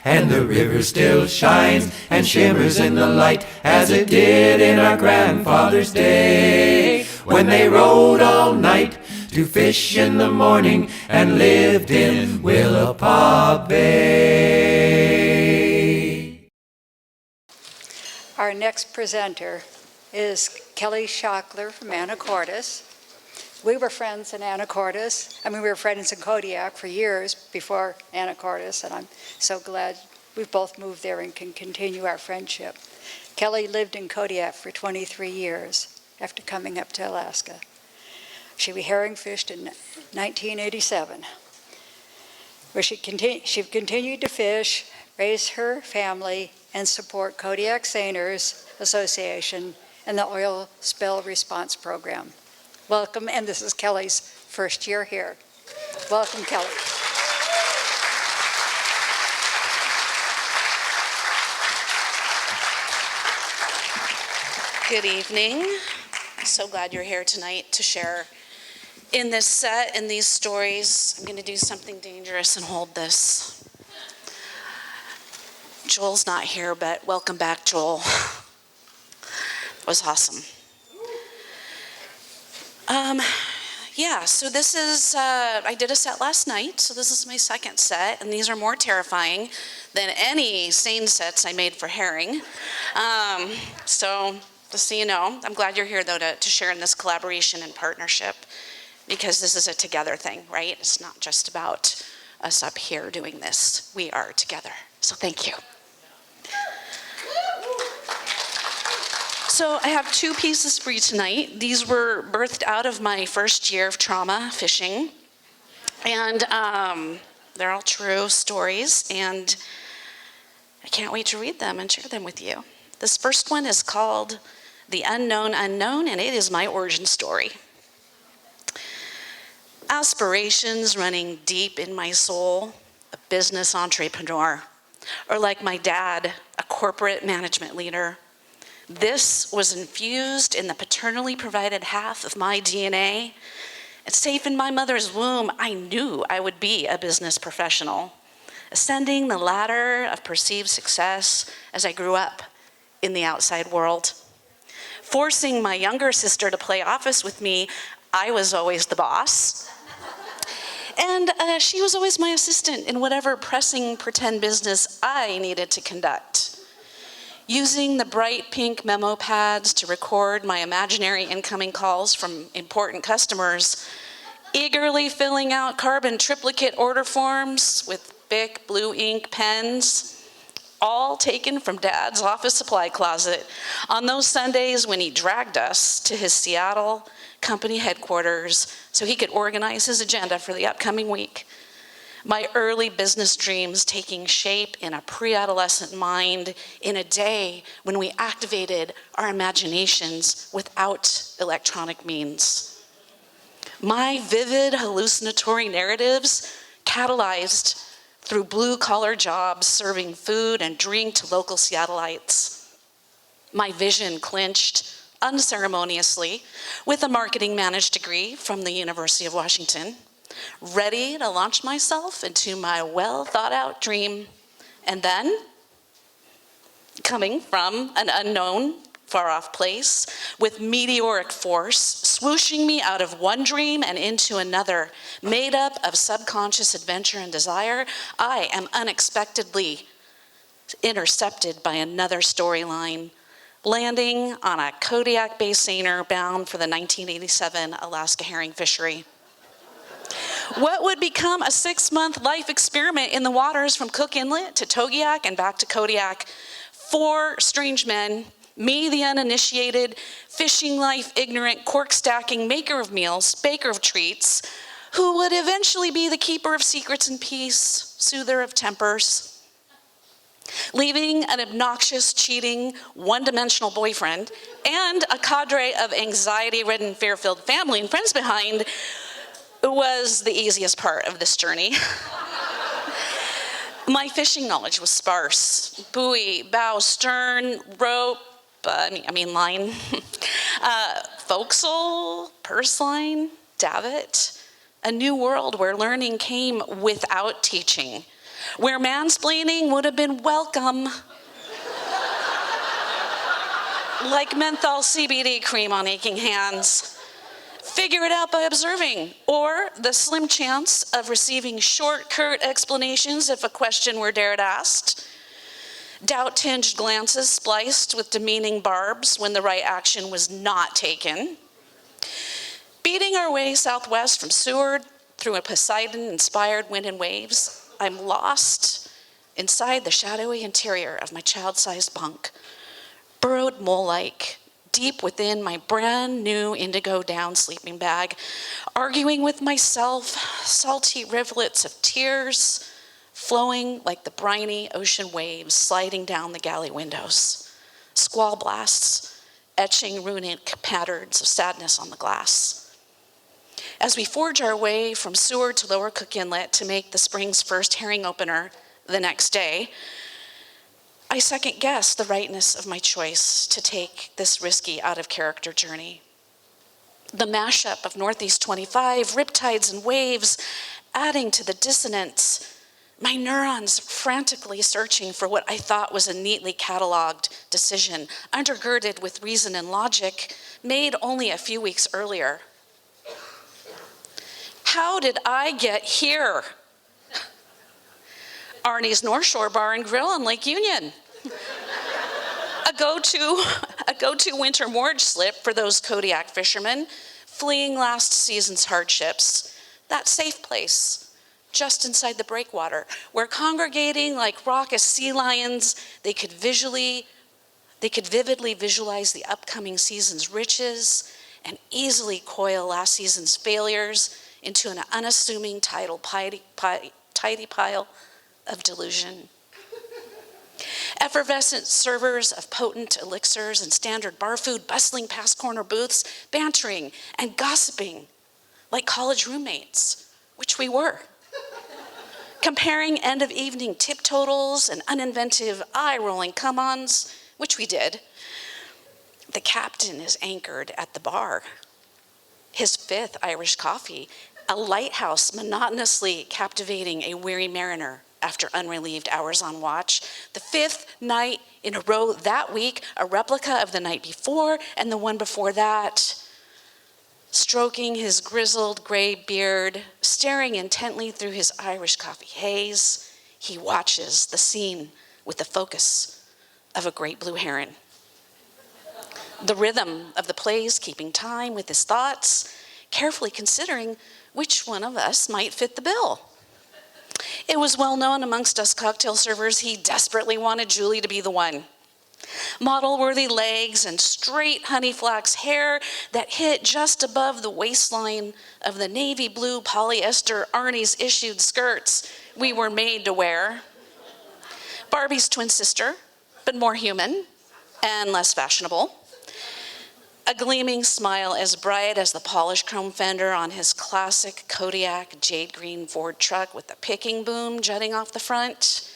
And the river still shines and shimmers in the light as it did in our grandfather's day, when they rode all night to fish in the morning and lived in Willapa Bay. Our next presenter is Kelly Schactler from Anacortes. We were friends in Anacortes. We were friends in Kodiak for years before Anacortes, and I'm so glad we've both moved there and can continue our friendship. Kelly lived in Kodiak for 23 years after coming up to Alaska. She herring fished in 1987, where she continued to fish, raise her family, and support Kodiak Seiners Association and the Oil Spill Response Program. Welcome, and this is Kelly's first year here. Welcome, Kelly. Good evening. So glad you're here tonight to share in this set and these stories. I'm going to do something dangerous and hold this. Joel's not here, but welcome back, Joel. It was awesome. So this is, I did a set last night, so this is my second set, and these are more terrifying than any seine sets I made for herring. So just so you know, I'm glad you're here though to share in this collaboration and partnership, because this is a together thing, right? It's not just about us up here doing this. We are together, so thank you. So I have two pieces for you tonight. These were birthed out of my first year of trauma fishing. And they're all true stories, and I can't wait to read them and share them with you. This first one is called The Unknown Unknown, and it is my origin story. Aspirations running deep in my soul, a business entrepreneur, or like my dad, a corporate management leader. This was infused in the paternally provided half of my DNA. And safe in my mother's womb, I knew I would be a business professional, ascending the ladder of perceived success as I grew up in the outside world. Forcing my younger sister to play office with me, I was always the boss. And she was always my assistant in whatever pressing pretend business I needed to conduct. Using the bright pink memo pads to record my imaginary incoming calls from important customers, eagerly filling out carbon triplicate order forms with Bic blue ink pens, all taken from Dad's office supply closet on those Sundays when he dragged us to his Seattle company headquarters so he could organize his agenda for the upcoming week. My early business dreams taking shape in a pre-adolescent mind in a day when we activated our imaginations without electronic means. My vivid hallucinatory narratives catalyzed through blue-collar jobs serving food and drink to local Seattleites. My vision clinched unceremoniously with a marketing managed degree from the University of Washington, ready to launch myself into my well-thought-out dream. And then, coming from an unknown, far-off place, with meteoric force, swooshing me out of one dream and into another, made up of subconscious adventure and desire, I am unexpectedly intercepted by another storyline, landing on a Kodiak-based seiner bound for the 1987 Alaska herring fishery. What would become a 6-month life experiment in the waters from Cook Inlet to Togiak and back to Kodiak, 4 strange men, me the uninitiated, fishing life ignorant, cork stacking, maker of meals, baker of treats, who would eventually be the keeper of secrets and peace, soother of tempers. Leaving an obnoxious, cheating, one-dimensional boyfriend and a cadre of anxiety-ridden, fear-filled family and friends behind was the easiest part of this journey. My fishing knowledge was sparse. Buoy, bow, stern, rope, line, forecastle, purse line, davit. A new world where learning came without teaching, where mansplaining would have been welcome. Like menthol CBD cream on aching hands. Figure it out by observing, or the slim chance of receiving short, curt explanations if a question were dared asked. Doubt-tinged glances spliced with demeaning barbs when the right action was not taken. Beating our way southwest from Seward through a Poseidon-inspired wind and waves, I'm lost inside the shadowy interior of my child-sized bunk, burrowed mole-like, deep within my brand new indigo down sleeping bag, arguing with myself, salty rivulets of tears flowing like the briny ocean waves sliding down the galley windows, squall blasts etching runic patterns of sadness on the glass. As we forge our way from Seward to Lower Cook Inlet to make the spring's first herring opener the next day, I second-guess the rightness of my choice to take this risky out-of-character journey. The mashup of Northeast 25, riptides and waves, adding to the dissonance, my neurons frantically searching for what I thought was a neatly cataloged decision, undergirded with reason and logic, made only a few weeks earlier. How did I get here? Arnie's North Shore Bar and Grill on Lake Union. A go-to winter moorage slip for those Kodiak fishermen fleeing last season's hardships. That safe place, just inside the breakwater, where congregating like raucous sea lions, they could vividly visualize the upcoming season's riches and easily coil last season's failures into an unassuming tidy pile of delusion. Effervescent servers of potent elixirs and standard bar food bustling past corner booths, bantering and gossiping like college roommates, which we were. Comparing end-of-evening tip totals and uninventive eye-rolling come-ons, which we did. The captain is anchored at the bar. His fifth Irish coffee, a lighthouse monotonously captivating a weary mariner after unrelieved hours on watch. The fifth night in a row that week, a replica of the night before and the one before that. Stroking his grizzled gray beard, staring intently through his Irish coffee haze, he watches the scene with the focus of a great blue heron. The rhythm of the plays keeping time with his thoughts, carefully considering which one of us might fit the bill. It was well known amongst us cocktail servers he desperately wanted Julie to be the one. Model-worthy legs and straight honey flax hair that hit just above the waistline of the navy blue polyester Arnie's issued skirts we were made to wear. Barbie's twin sister, but more human and less fashionable. A gleaming smile as bright as the polished chrome fender on his classic Kodiak jade green Ford truck with the picking boom jutting off the front.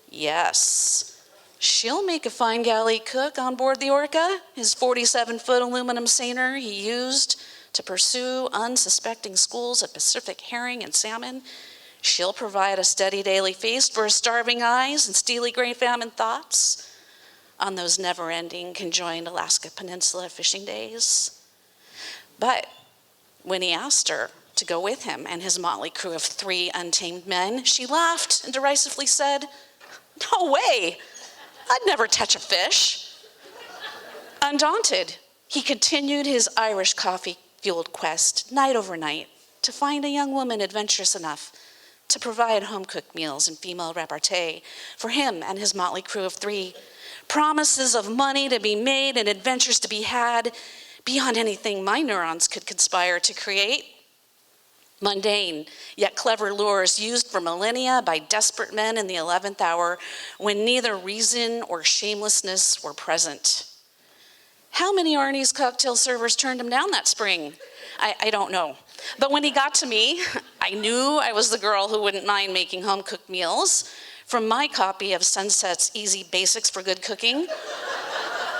Yes, she'll make a fine galley cook on board the Orca, his 47-foot aluminum seiner he used to pursue unsuspecting schools of Pacific herring and salmon. She'll provide a steady daily feast for his starving eyes and steely gray famine thoughts on those never-ending conjoined Alaska Peninsula fishing days. But when he asked her to go with him and his motley crew of 3 untamed men, she laughed and derisively said, "No way, I'd never touch a fish." Undaunted, he continued his Irish coffee-fueled quest night over night to find a young woman adventurous enough to provide home-cooked meals and female repartee for him and his motley crew of 3. Promises of money to be made and adventures to be had beyond anything my neurons could conspire to create. Mundane, yet clever lures used for millennia by desperate men in the 11th hour when neither reason or shamelessness were present. How many Arnie's cocktail servers turned him down that spring? I don't know. But when he got to me, I knew I was the girl who wouldn't mind making home-cooked meals from my copy of Sunset's Easy Basics for Good Cooking,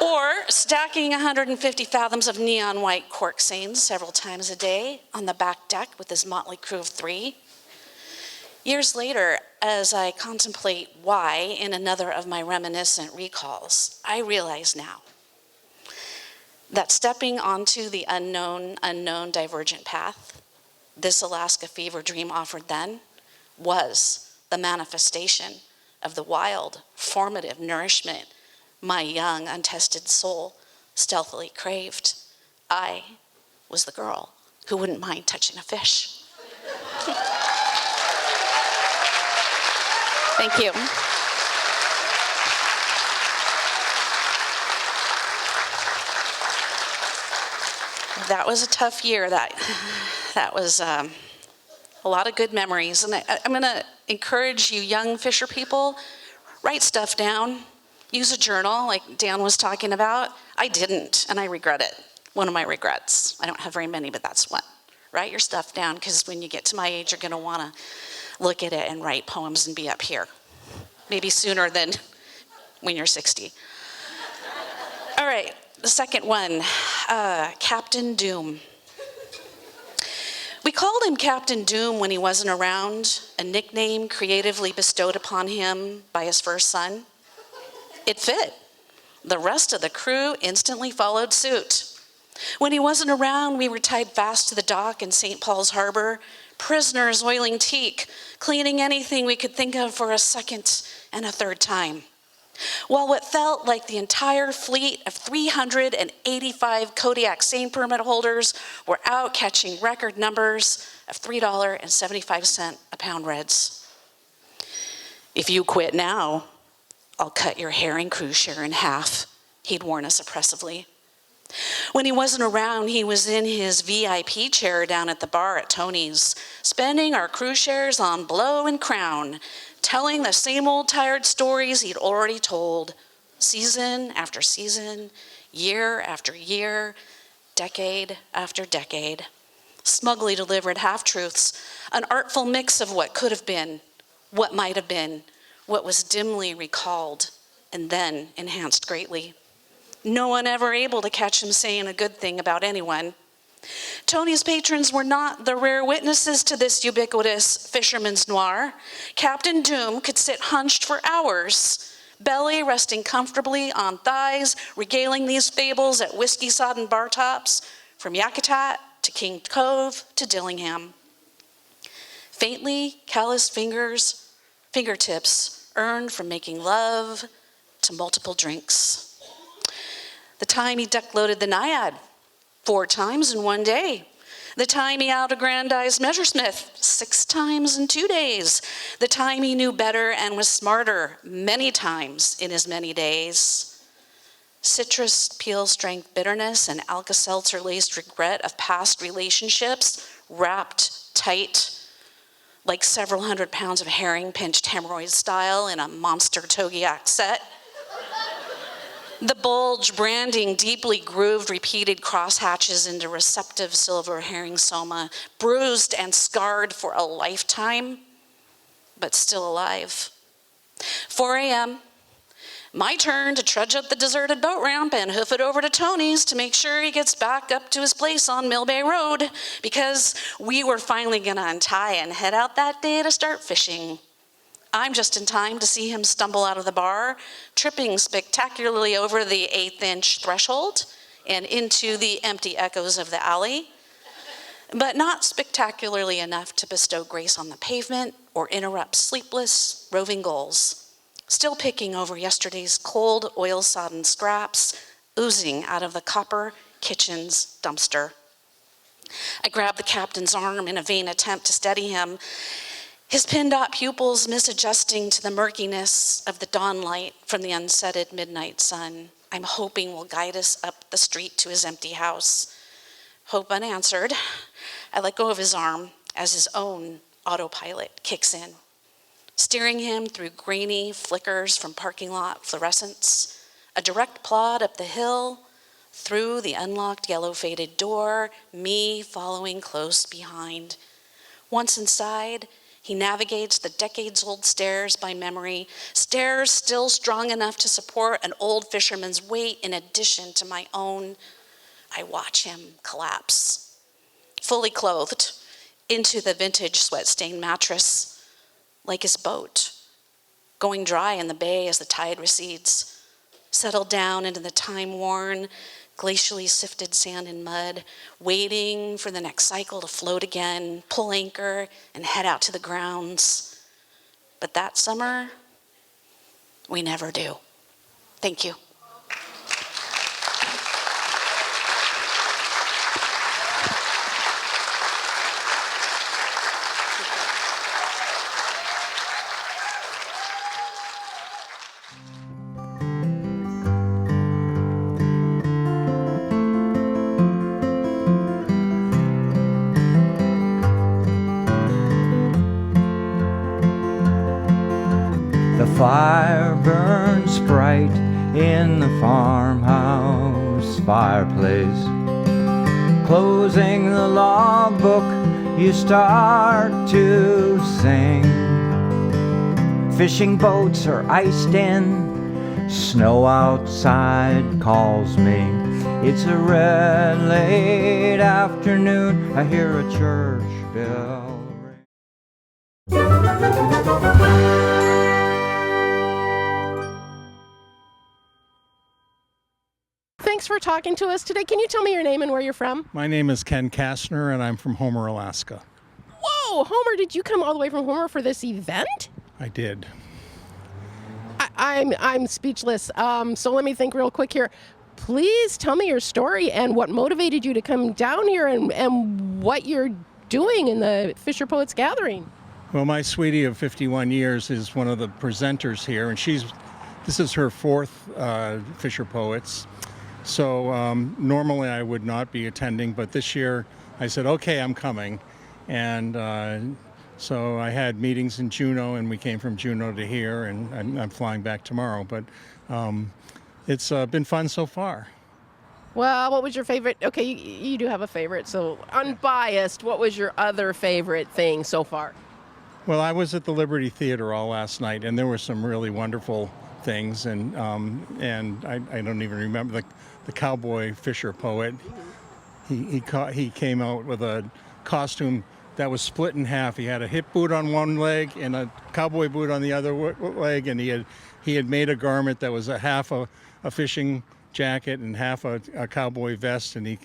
or stacking 150 fathoms of neon white cork seines several times a day on the back deck with his motley crew of 3. Years later, as I contemplate why in another of my reminiscent recalls, I realize now that stepping onto the unknown divergent path this Alaska fever dream offered then was the manifestation of the wild, formative nourishment my young, untested soul stealthily craved. I was the girl who wouldn't mind touching a fish. Thank you. That was a tough year. That was a lot of good memories. And I'm going to encourage you young fisher people, write stuff down. Use a journal like Dan was talking about. I didn't, and I regret it. One of my regrets. I don't have very many, but that's one. Write your stuff down, because when you get to my age, you're going to want to look at it and write poems and be up here. Maybe sooner than when you're 60. All right, the second one, Captain Doom. We called him Captain Doom when he wasn't around, a nickname creatively bestowed upon him by his first son. It fit. The rest of the crew instantly followed suit. When he wasn't around, we were tied fast to the dock in St. Paul's Harbor, prisoners oiling teak, cleaning anything we could think of for a second and a third time. While what felt like the entire fleet of 385 Kodiak seine permit holders were out catching record numbers of $3.75 a pound reds. If you quit now, I'll cut your herring cruise share in half, he'd warn us oppressively. When he wasn't around, he was in his VIP chair down at the bar at Tony's, spending our cruise shares on blow and crown, telling the same old tired stories he'd already told, season after season, year after year, decade after decade. Smugly delivered half-truths, an artful mix of what could have been, what might have been, what was dimly recalled, and then enhanced greatly. No one ever able to catch him saying a good thing about anyone. Tony's patrons were not the rare witnesses to this ubiquitous fisherman's noir. Captain Doom could sit hunched for hours, belly resting comfortably on thighs, regaling these fables at whiskey-sodden bar tops, from Yakutat to King Cove to Dillingham. Faintly calloused fingertips earned from making love to multiple drinks. The time he duck-loaded the Naiad 4 times in one day. The time he out-aggrandized Messersmith 6 times in 2 days. The time he knew better and was smarter many times in as many days. Citrus peel strength bitterness and Alka-Seltzer-laced regret of past relationships wrapped tight like several hundred pounds of herring pinched hemorrhoid style in a monster Togiak set. The bulge branding deeply grooved repeated crosshatches into receptive silver herring soma, bruised and scarred for a lifetime, but still alive. 4 a.m., my turn to trudge up the deserted boat ramp and hoof it over to Tony's to make sure he gets back up to his place on Mill Bay Road, because we were finally gonna untie and head out that day to start fishing. I'm just in time to see him stumble out of the bar, tripping spectacularly over the 1/8-inch threshold and into the empty echoes of the alley, but not spectacularly enough to bestow grace on the pavement or interrupt sleepless, roving gulls. Still picking over yesterday's cold, oil-sodden scraps oozing out of the copper kitchen's dumpster. I grabbed the captain's arm in a vain attempt to steady him, his pinned-up pupils misadjusting to the murkiness of the dawn light from the unsetted midnight sun. I'm hoping will guide us up the street to his empty house. Hope unanswered. I let go of his arm as his own autopilot kicks in, steering him through grainy flickers from parking lot fluorescents, a direct plod up the hill, through the unlocked yellow-faded door, me following close behind. Once inside, he navigates the decades-old stairs by memory, stairs still strong enough to support an old fisherman's weight in addition to my own. I watch him collapse, fully clothed, into the vintage sweat-stained mattress, like his boat, going dry in the bay as the tide recedes, settled down into the time-worn, glacially sifted sand and mud, waiting for the next cycle to float again, pull anchor, and head out to the grounds. But that summer, we never do. Thank you. The fire burns bright in the farmhouse fireplace. Closing the logbook, you start to sing. Fishing boats are iced in, snow outside calls me. It's a red late afternoon, I hear a church bell ring. Thanks for talking to us today. Can you tell me your name and where you're from? My name is Ken Kastner, and I'm from Homer, Alaska. Whoa, Homer, did you come all the way from Homer for this event? I did. I'm speechless. So let me think real quick here. Please tell me your story and what motivated you to come down here and what you're doing in the Fisher Poets Gathering. Well, my sweetie of 51 years is one of the presenters here, and this is her fourth Fisher Poets. So normally I would not be attending, but this year I said, okay, I'm coming. And so I had meetings in Juneau, and we came from Juneau to here, and I'm flying back tomorrow. But it's been fun so far. Well, what was your favorite? Okay, you do have a favorite, so unbiased, what was your other favorite thing so far? Well, I was at the Liberty Theater all last night, and there were some really wonderful things, and I don't even remember the cowboy Fisher poet. He came out with a costume that was split in half. He had a hip boot on one leg and a cowboy boot on the other leg, and he had made a garment that was a half a fishing jacket and half a cowboy vest, and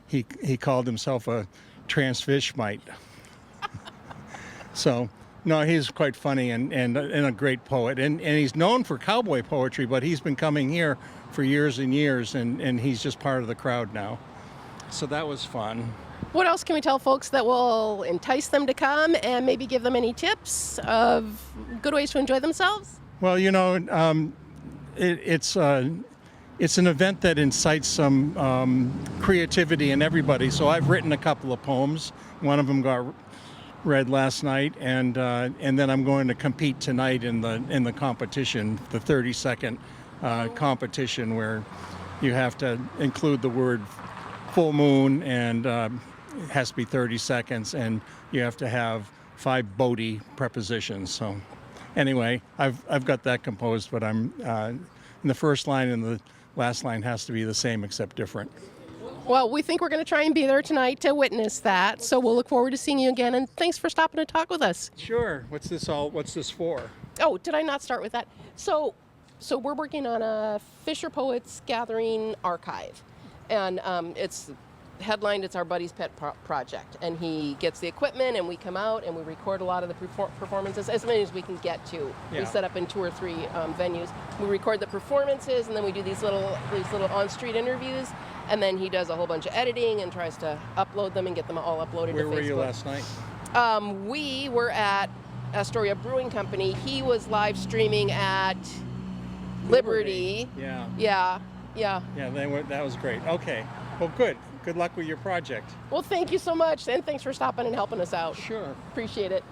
he called himself a transfishmite. So. No, he's quite funny and a great poet. And he's known for cowboy poetry, but he's been coming here for years and years, and he's just part of the crowd now. So that was fun. What else can we tell folks that will entice them to come and maybe give them any tips of good ways to enjoy themselves? Well, it's an event that incites some creativity in everybody. So I've written a couple of poems. One of them got read last night, and then I'm going to compete tonight in the competition, the 30-second competition, where you have to include the word full moon, and it has to be 30 seconds, and you have to have 5 Bodhi prepositions. So anyway, I've got that composed, but I'm in the first line and the last line has to be the same except different. Well, we think we're going to try and be there tonight to witness that, so we'll look forward to seeing you again, and thanks for stopping to talk with us. Sure. What's this for? Oh, did I not start with that? So we're working on a Fisher Poets Gathering archive, and it's headlined, it's our buddy's pet project, and he gets the equipment, and we come out and we record a lot of the performances, as many as we can get to. Yeah. We set up in 2 or 3 venues. We record the performances, and then we do these little on-street interviews, and then he does a whole bunch of editing and tries to upload them and get them all uploaded to Facebook. Where were you last night? We were at Astoria Brewing Company. He was live streaming at Liberty. Yeah. That was great. Okay. Well, good. Good luck with your project. Well, thank you so much, and thanks for stopping and helping us out. Sure. Appreciate it.